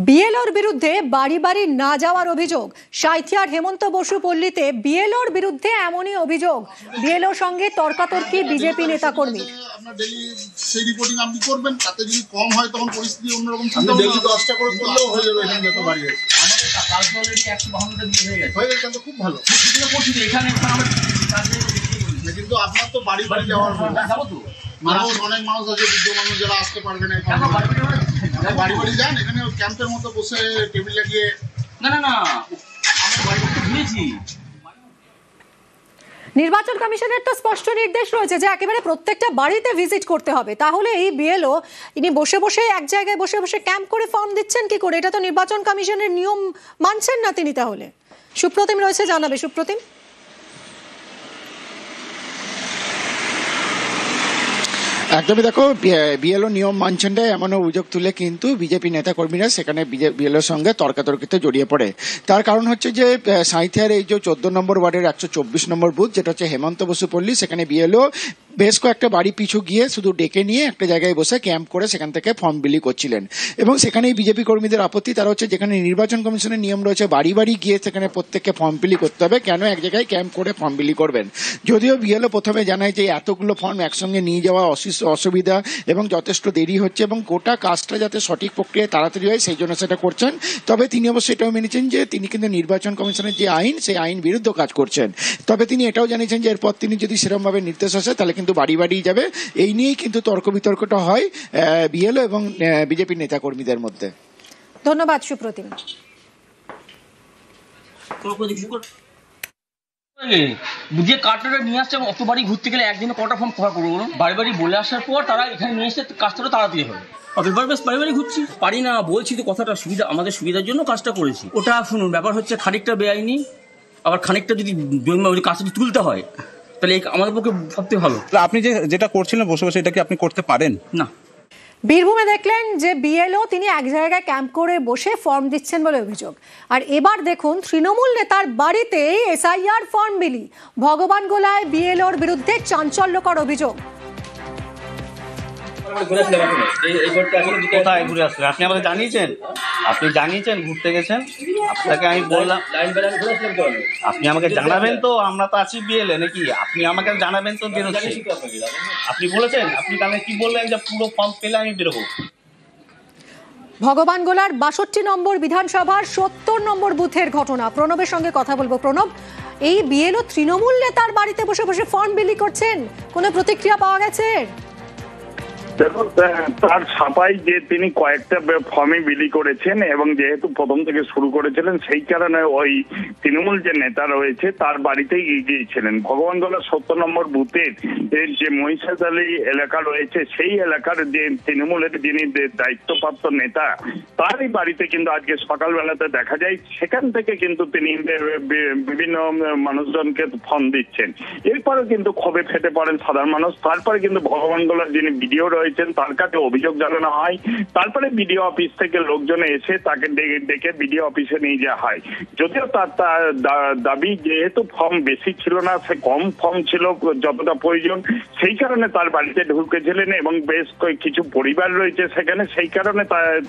বিএলওর বিরুদ্ধে বাড়ি বাড়ি না যাওয়ার অভিযোগ। সাঁইথিয়ার হেমন্ত বসু পল্লীতে বিএলওর বিরুদ্ধে এমনই অভিযোগ। বিএলওর সঙ্গে তর্কাতর্কি বিজেপি নেতাকর্মী। আপনার ডেইলি সেই রিপোর্টিং আপনি করবেন, তাতে যদি কম হয় তখন পরিস্থিতি অন্যরকম চিন্তা ডেইলি 10টা করে করলেও হয়ে যাবে। এখানে যত বাড়ি আছে আমাদের কাজ অলরেডি 152টা দিন হয়ে গেছে, তো খুব ভালো। এখানে কিন্তু আপনার তো বাড়ি বাড়ি যাওয়ার যাবো তো মানুষ, অনেক মানুষ আছে, বৃদ্ধ মানুষ যারা আসতে পারবে না, বাড়ি বাড়ি যান। এখানে ক্যাম্পের মতো বসে টেবিল লাগিয়ে না আমরা বাড়ি বাড়ি ঘুরেছি। নির্বাচন কমিশনের তো স্পষ্ট নির্দেশ রয়েছে যে একেবারে প্রত্যেকটা বাড়িতে ভিজিট করতে হবে। তাহলে এই বিএলও ইনি বসে বসে এক জায়গায় বসে বসে ক্যাম্প করে ফর্ম দিচ্ছেন কি করে? এটা তো নির্বাচন কমিশনের নিয়ম মানছেন না তিনি। তাহলে সুপ্রতিম রয়েছে, জানাবে সুপ্রতিম। একদমই, দেখো বিএলও নিয়ম মানছেন না এমন অভিযোগ তুলে কিন্তু বিজেপি নেতাকর্মীরা সেখানে বিএলওর সঙ্গে তর্কাতর্কিতে জড়িয়ে পড়ে। তার কারণ হচ্ছে যে সাঁইথিয়ার এই যে 14 নম্বর ওয়ার্ডের 124 নম্বর বুথ, যেটা হচ্ছে হেমন্ত বসু পল্লী, সেখানে বিএলও বেশ কয়েকটা বাড়ি পিছু গিয়ে শুধু ডেকে নিয়ে একটা জায়গায় বসে ক্যাম্প করে সেখান থেকে ফর্ম বিলি করছিলেন। এবং সেখানেই বিজেপি কর্মীদের আপত্তি, তারা হচ্ছে যেখানে নির্বাচন কমিশনের নিয়ম রয়েছে বাড়ি বাড়ি গিয়ে সেখানে প্রত্যেককে ফর্ম বিলি করতে হবে, কেন এক জায়গায় ক্যাম্প করে ফর্ম বিলি করবেন? যদিও বিএলও প্রথমে জানায় যে এতগুলো ফর্ম একসঙ্গে নিয়ে যাওয়া অসুবিধা এবং যথেষ্ট দেরি হচ্ছে এবং গোটা কাজটা যাতে সঠিক প্রক্রিয়ায় তাড়াতাড়ি হয় সেই জন্য সেটা করছেন। তবে তিনি অবশ্যই এটাও মেনেছেন যে তিনি কিন্তু নির্বাচন কমিশনের যে আইন, সেই আইন বিরুদ্ধ কাজ করছেন। তবে তিনি এটাও জানিয়েছেন যে এরপর তিনি যদি সেরকমভাবে নির্দেশ আসে তাহলে কিন্তু বাড়ি বাড়ি যাবে। এই নিয়েই কিন্তু তর্ক বিতর্কটা হয় বিএলও এবং বিজেপি নেতাকর্মীদের মধ্যে। ধন্যবাদ সুপ্রতিম। যে কার্ডটা নিয়ে আসছে অত বাড়ি ঘুরতে গেলে একদিনে কটা ফর্ম কভার করবো বলুন? বাড়ি বাড়ি বলে আসার পর তারা এখানে নিয়ে এসে কাজটা তাড়াতাড়ি হবে। অতবার বেশ বাড়ি বাড়ি ঘুরছি, পারি না বলছি তো, কথাটা সুবিধা আমাদের সুবিধার জন্য কাজটা করেছি। ওটা শুনুন, ব্যাপার হচ্ছে খানিকটা বেআইনি, আবার খানিকটা যদি কাজটা যদি তুলতে হয় তাহলে আমাদের পক্ষে সবথেকে ভালো। আপনি যেটা করছিলেন বসে বসে, এটা কি আপনি করতে পারেন না? বীরভূমে দেখলেন যে বিএলও তিনি এক জায়গায় ক্যাম্প করে বসে ফর্ম দিচ্ছেন বলে অভিযোগ। আর এবার দেখুন তৃণমূল নেতার বাড়িতে এসআইআর ফর্ম বিলি। ভগবানগোলায় বিএলওর বিরুদ্ধে চাঞ্চল্যকর অভিযোগ। কোথায় ঘুরে আসলেন? আপনি আমাকে জানিয়েছেন, ঘুরতে গেছেন। আপনাকে আমি বললাম আপনি আমাকে জানাবেন তো, আমরা তো আছি বিএলএ নাকি, আপনি আমাকে জানাবেন তো বেরোচ্ছি। আপনি বলেছেন, আপনি তাহলে কি বললেন যে পুরো ফর্ম পেলে আমি বেরোবো? ভগবানগোলার 62 নম্বর বিধানসভার 70 নম্বর বুথের ঘটনা। প্রণবের সঙ্গে কথা বলবো। প্রণব, এই বিএলও তৃণমূল নেতার বাড়িতে বসে বসে ফর্ম বিলি করছেন, কোনো প্রতিক্রিয়া পাওয়া গেছে? দেখুন, তার ছাপাই যে তিনি কয়েকটা ফর্মে বিলি করেছেন এবং যেহেতু প্রথম থেকে শুরু করেছিলেন সেই কারণে ওই তৃণমূল যে নেতা রয়েছে তার বাড়িতেই গিয়েছিলেন। ভগবানগোলা 70 নম্বর বুথের যে মহিষাদ আলী এলাকা রয়েছে সেই এলাকার যে তৃণমূলের যিনি দায়িত্বপ্রাপ্ত নেতা, তারই বাড়িতে কিন্তু আজকে সকালবেলাতে দেখা যায় সেখান থেকে কিন্তু তিনি বিভিন্ন মানুষজনকে ফর্ম দিচ্ছেন। এরপরে কিন্তু ক্ষোভে ফেটে পড়েন সাধারণ মানুষ। তারপরে কিন্তু ভগবানগোলার যিনি বিডিও রয়েছেন তার কাছে অভিযোগ জানানো হয়। তারপরে বিডিও অফিস থেকে লোকজন এসে তাকে ডেকে বিডিও অফিসে নিয়ে যাওয়া হয়। যদিও তার দাবি যেহেতু ফর্ম বেশি ছিল না, সে কম ফর্ম ছিল যতটা প্রয়োজন, সেই কারণে তার বাড়িতে ঢুকেছিলেন এবং বেশ কিছু পরিবার রয়েছে সেখানে, সেই কারণে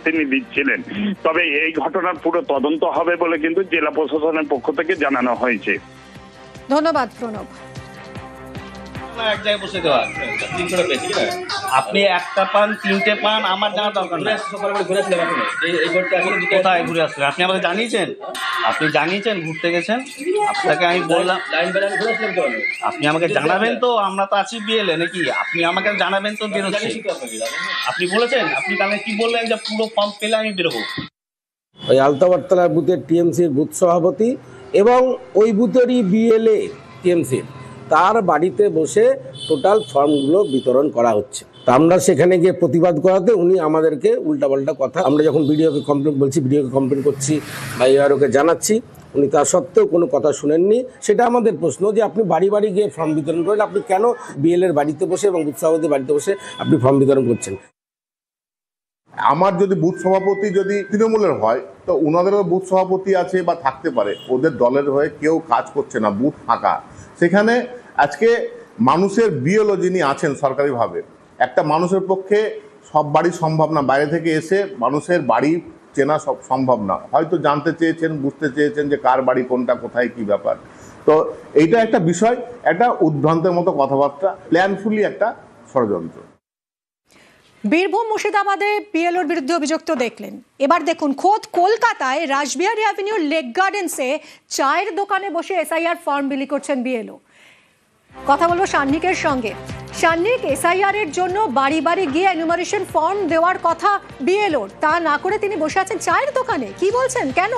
তিনি দিচ্ছিলেন। তবে এই ঘটনার পুরো তদন্ত হবে বলে কিন্তু জেলা প্রশাসনের পক্ষ থেকে জানানো হয়েছে। ধন্যবাদ প্রণব। এক জায়গায় বসে দেওয়া আপনি একটা পান, তিনটে পান, আমার জানা দরকার নেই। কোথায় ঘুরে আসলেন? আপনি আমাকে জানিয়েছেন, ঘুরতে গেছেন। আপনাকে আমি বললাম আপনি আমাকে জানাবেন তো, আমরা তো আছি বিএলএ নাকি, আপনি আমাকে জানাবেন তো বেরোচ্ছি। আপনি বলেছেন, আপনি তাহলে কি বললেন যে পুরো ফর্ম পেলে আমি বেরোবো? ওই আলতাবারতলা বুথের টিএমসির বুথ সভাপতি এবং ওই বুথেরই বিএলএ টিএমসির, তার বাড়িতে বসে টোটাল ফর্মগুলো বিতরণ করা হচ্ছে। তা আমরা সেখানে গিয়ে প্রতিবাদ করাতে উনি আমাদেরকে উল্টাপাল্টা কথা, আমরা যখন বিডিওকে কমপ্লেন বলছি, বিডিওকে কমপ্লেন করছি বা এআরওকে জানাচ্ছি, উনি তা সত্ত্বেও কোনো কথা শুনেননি। সেটা আমাদের প্রশ্ন যে আপনি বাড়ি বাড়ি গিয়ে ফর্ম বিতরণ করেন, আপনি কেন বিএলএর বাড়িতে বসে এবং বুথ সভাপতির বাড়িতে বসে আপনি ফর্ম বিতরণ করছেন? আমার যদি বুথ সভাপতি যদি তৃণমূলের হয় তো ওনাদেরও বুথ সভাপতি আছে বা থাকতে পারে, ওদের দলের হয়ে কেউ কাজ করছে না, বুথ ফাঁকা। সেখানে আজকে মানুষের বিএলও যিনি আছেন সরকারিভাবে, একটা মানুষের পক্ষে সব বাড়ি সম্ভব না, বাইরে থেকে এসে মানুষের বাড়ি চেনা সব সম্ভব না, হয়তো জানতে চেয়েছেন, বুঝতে চেয়েছেন যে কার বাড়ি কোনটা, কোথায় কি ব্যাপার। তো এইটা একটা বিষয়, একটা উদ্ভ্রান্তের মতো কথাবার্তা, প্ল্যানফুলি একটা ষড়যন্ত্র। বীরভূম মুর্শিদাবাদে বিএলওর বিরুদ্ধে অভিযোগ তো দেখলেন, এবার দেখুন খোদ কলকাতায় রাসবিহারী অ্যাভিনিউর লেক গার্ডেন্সে চায়ের দোকানে বসে এসআইআর ফর্ম বিলি করছেন বিএলও। কথা বলবো সান্নিকের সঙ্গে। সান্নিক, এসআইআর এর জন্য বাড়ি বাড়ি গিয়ে এনুমারেশন ফর্ম দেওয়ার কথা বিএলওর, তা না করে তিনি বসে আছেন চায়ের দোকানে, কি বলছেন, কেন?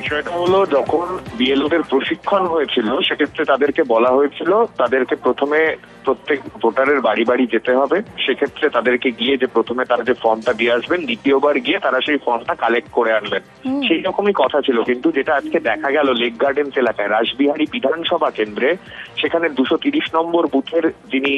বিষয়টা হলো, যখন বিএলওদের প্রশিক্ষণ হয়েছিল সেক্ষেত্রে তাদেরকে বলা হয়েছিল তাদেরকে প্রথমে প্রত্যেক ভোটারের বাড়ি বাড়ি যেতে হবে, সেক্ষেত্রে তাদেরকে গিয়ে যে প্রথমে তারা যে ফর্মটা দিয়ে আসবেন, দ্বিতীয়বার গিয়ে তারা সেই ফর্মটা কালেক্ট করে আনবেন, সেই রকমই কথা ছিল। কিন্তু যেটা আজকে দেখা গেল লেক গার্ডেন্স এলাকায় রাসবিহারী বিধানসভা কেন্দ্রে, সেখানে 230 নম্বর বুথের যিনি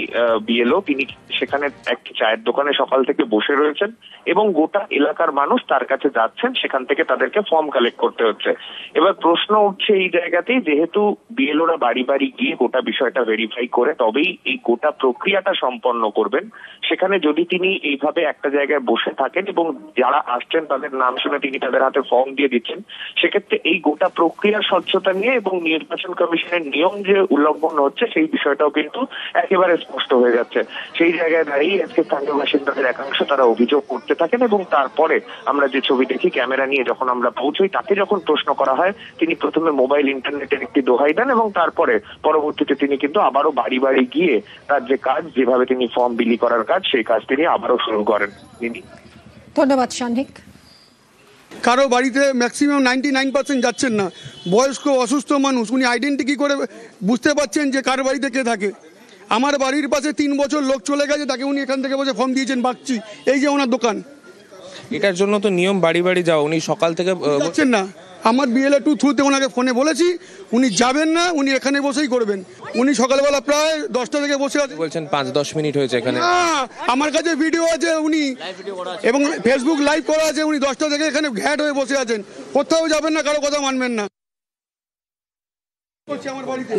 বিএলও, তিনি সেখানে একটি চায়ের দোকানে সকাল থেকে বসে রয়েছেন এবং গোটা এলাকার মানুষ তার কাছে যাচ্ছেন, সেখান থেকে তাদেরকে ফর্ম কালেক্ট করতে হচ্ছে। এবার প্রশ্ন উঠছে এই জায়গাতেই, যেহেতু বিএলওরা বাড়ি বাড়ি গিয়ে গোটা বিষয়টা ভেরিফাই করে তবেই এই গোটা প্রক্রিয়াটা সম্পন্ন করবেন, সেখানে যদি তিনি এইভাবে একটা জায়গায় বসে থাকেন এবং যারা আসছেন তাদের নাম শুনে তিনি তাদের হাতে ফর্ম দিয়ে দিচ্ছেন, সেক্ষেত্রে এই গোটা প্রক্রিয়ার স্বচ্ছতা নিয়ে এবং নির্বাচন কমিশনের নিয়ম যে উল্লঙ্ঘন হচ্ছে সেই বিষয়টাও কিন্তু একেবারে স্পষ্ট হয়ে যাচ্ছে। সেই জায়গায় দাঁড়িয়ে আজকে স্থানীয় বাসিন্দাদের একাংশ তারা অভিযোগ করতে থাকেন এবং তারপরে আমরা যে ছবি দেখি ক্যামেরা নিয়ে যখন আমরা পৌঁছই, তাকে যখন প্রশ্ন করা হয় তিনি প্রথমে মোবাইল ইন্টারনেটের একটি দোহাই দেন এবং তারপরে পরবর্তীতে তিনি কিন্তু আবারও বাড়ি বাড়ি গিয়ে তার যে কাজ, যেভাবে তিনি ফর্ম বিলি করার কাজ, সেই কাজ তিনি আবারও শুরু করেন। ধন্যবাদ সান্নিক। কারো বাড়িতে ম্যাক্সিমাম 99% যাচ্ছেন না, বয়স্ক অসুস্থ মানুষ, উনি আইডেন্টি করে বুঝতে পারছেন যে কার বাড়িতে কে থাকে। আমার বাড়ির পাশে 3 বছর লোক চলে গেছে, তাকে উনি এখান থেকে বসে ফর্ম দিয়েছেন বাগচি, এই যে ওনার দোকান। এটার জন্য তো নিয়ম বাড়ি বাড়ি যাও, উনি সকাল থেকে যাচ্ছেন না। আমার বিএলএ 2 থ্রুতে ওনাকে ফোনে বলেছি, উনি যাবেন না, উনি এখানে বসেই করবেন। উনি সকালবেলা প্রায় 10টা থেকে বসে আছেন, বলছেন 5-10 মিনিট হয়েছে এখানে। আমার কাছে ভিডিও আছে, উনি এবং ফেসবুক লাইভ করা আছে, উনি 10টা থেকে এখানে ঘ্যাট হয়ে বসে আছেন, কোথাও যাবেন না, কারো কথা মানবেন না।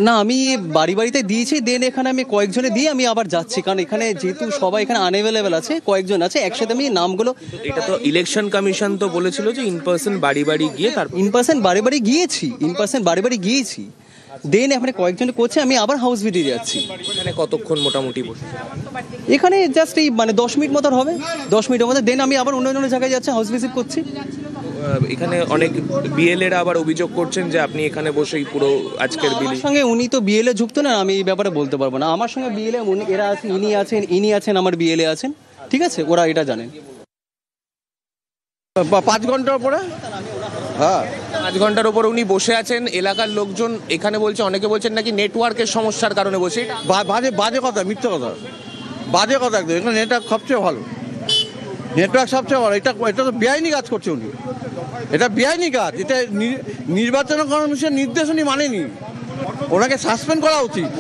না, আমি বাড়ি বাড়িতে দিয়েছি, দেন এখানে আমি কয়েকজনে দিয়ে আমি আবার যাচ্ছি, কারণ এখানে যেহেতু সবাই এখানে আনঅ্যাভেলেবেল আছে, কয়েকজন আছে, একসাথে আমি নামগুলো। এটা তো ইলেকশন কমিশন তো বলেছিল যে ইন পার্সন বাড়ি বাড়ি গিয়ে, তার ইন পার্সন বাড়ি বাড়ি গিয়েছি, দেন এখানে কয়েকজনে করছে, আমি আবার হাউস ভিজিটে যাচ্ছি। এখানে কতক্ষণ মোটামুটি বসে? এখানে জাস্ট এই 10 মিনিট মতো হবে, 10 মিনিটের মধ্যে দেন আমি আবার অন্য জায়গায় যাচ্ছি, হাউস ভিজিট করছি। এখানে অনেক বিএলএরা আবার অভিযোগ করছেন যে আপনি এখানে বসেই পুরো আজকের বিল। আমার সঙ্গে উনি তো বিএলএ যুক্ত না, আমি এই ব্যাপারে বলতে পারবো না। আমার সঙ্গে বিএলএ এরা আছে, ইনি আছেন, আমার বিএলএ আছেন, ঠিক আছে, ওরা এটা জানেন। 5 ঘন্টার পরে, হ্যাঁ 5 ঘন্টার উপর উনি বসে আছেন। এলাকার লোকজন এখানে বলছে, অনেকে বলছেন নাকি নেটওয়ার্কের সমস্যার কারণে বসে। বাজে কথা, মিথ্যে কথা, বাজে কথা একদম। এখানে নেটওয়ার্ক সবচেয়ে ভালো, নেটওয়ার্ক সবচেয়ে ভালো। এটা তো বেআইনি কাজ করছে উনি, এটা বেআইনি কাজ, এটা নির্বাচন কমিশনের নির্দেশ উনি মানেনি, ওনাকে সাসপেন্ড করা উচিত।